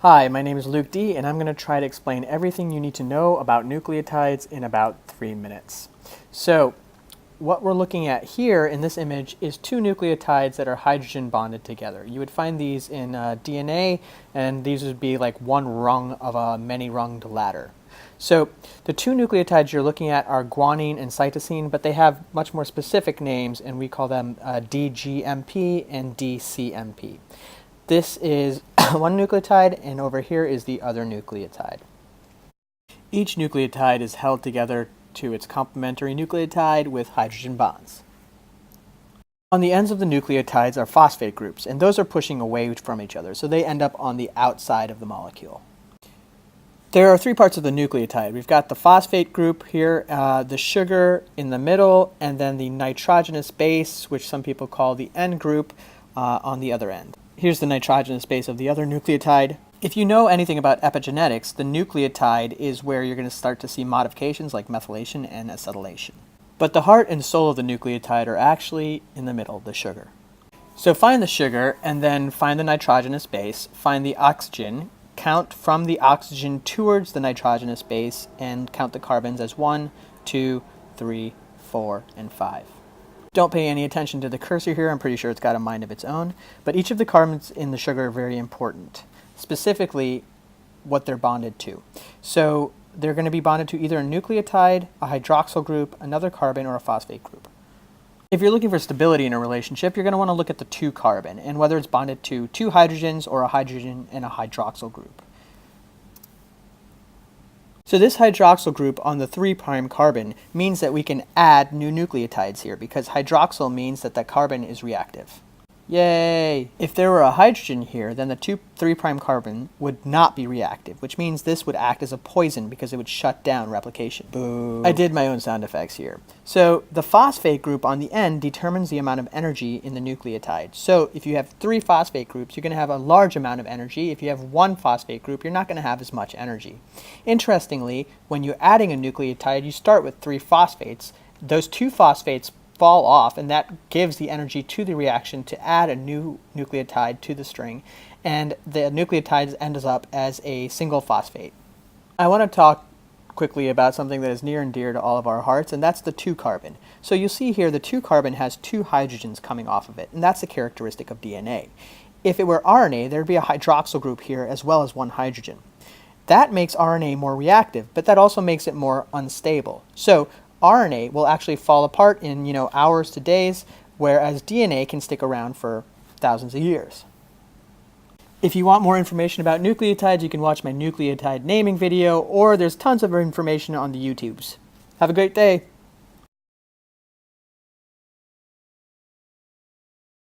Hi, my name is Luke D, and I'm going to try to explain everything you need to know about nucleotides in about 3 minutes. So, what we're looking at here in this image is two nucleotides that are hydrogen bonded together. You would find these in DNA, and these would be like one rung of a many-runged ladder. So, the two nucleotides you're looking at are guanine and cytosine, but they have much more specific names, and we call them DGMP and DCMP. This is one nucleotide, and over here is the other nucleotide. Each nucleotide is held together to its complementary nucleotide with hydrogen bonds. On the ends of the nucleotides are phosphate groups, and those are pushing away from each other, so they end up on the outside of the molecule. There are three parts of the nucleotide. We've got the phosphate group here, the sugar in the middle, and then the nitrogenous base, which some people call the N group, on the other end. Here's the nitrogenous base of the other nucleotide. If you know anything about epigenetics, the nucleotide is where you're going to start to see modifications like methylation and acetylation. But the heart and soul of the nucleotide are actually in the middle, the sugar. So find the sugar and then find the nitrogenous base, find the oxygen, count from the oxygen towards the nitrogenous base, and count the carbons as 1, 2, 3, 4, and 5. Don't pay any attention to the cursor here, I'm pretty sure it's got a mind of its own, but each of the carbons in the sugar are very important, specifically what they're bonded to. So they're going to be bonded to either a nucleotide, a hydroxyl group, another carbon, or a phosphate group. If you're looking for stability in a relationship, you're going to want to look at the 2 carbon and whether it's bonded to 2 hydrogens or a hydrogen and a hydroxyl group. So this hydroxyl group on the 3' carbon means that we can add new nucleotides here because hydroxyl means that the carbon is reactive. Yay! If there were a hydrogen here, then the 3' carbon would not be reactive, which means this would act as a poison because it would shut down replication. Boo! I did my own sound effects here. So the phosphate group on the end determines the amount of energy in the nucleotide. So if you have 3 phosphate groups, you're going to have a large amount of energy. If you have 1 phosphate group, you're not going to have as much energy. Interestingly, when you're adding a nucleotide, you start with 3 phosphates. Those 2 phosphates fall off, and that gives the energy to the reaction to add a new nucleotide to the string, and the nucleotide ends up as a single phosphate. I want to talk quickly about something that is near and dear to all of our hearts, and that's the 2 carbon. So you'll see here the 2 carbon has 2 hydrogens coming off of it, and that's a characteristic of DNA. If it were RNA, there'd be a hydroxyl group here as well as 1 hydrogen. That makes RNA more reactive, but that also makes it more unstable. So RNA will actually fall apart in, hours to days, whereas DNA can stick around for thousands of years. If you want more information about nucleotides, you can watch my nucleotide naming video, or there's tons of information on the YouTubes. Have a great day!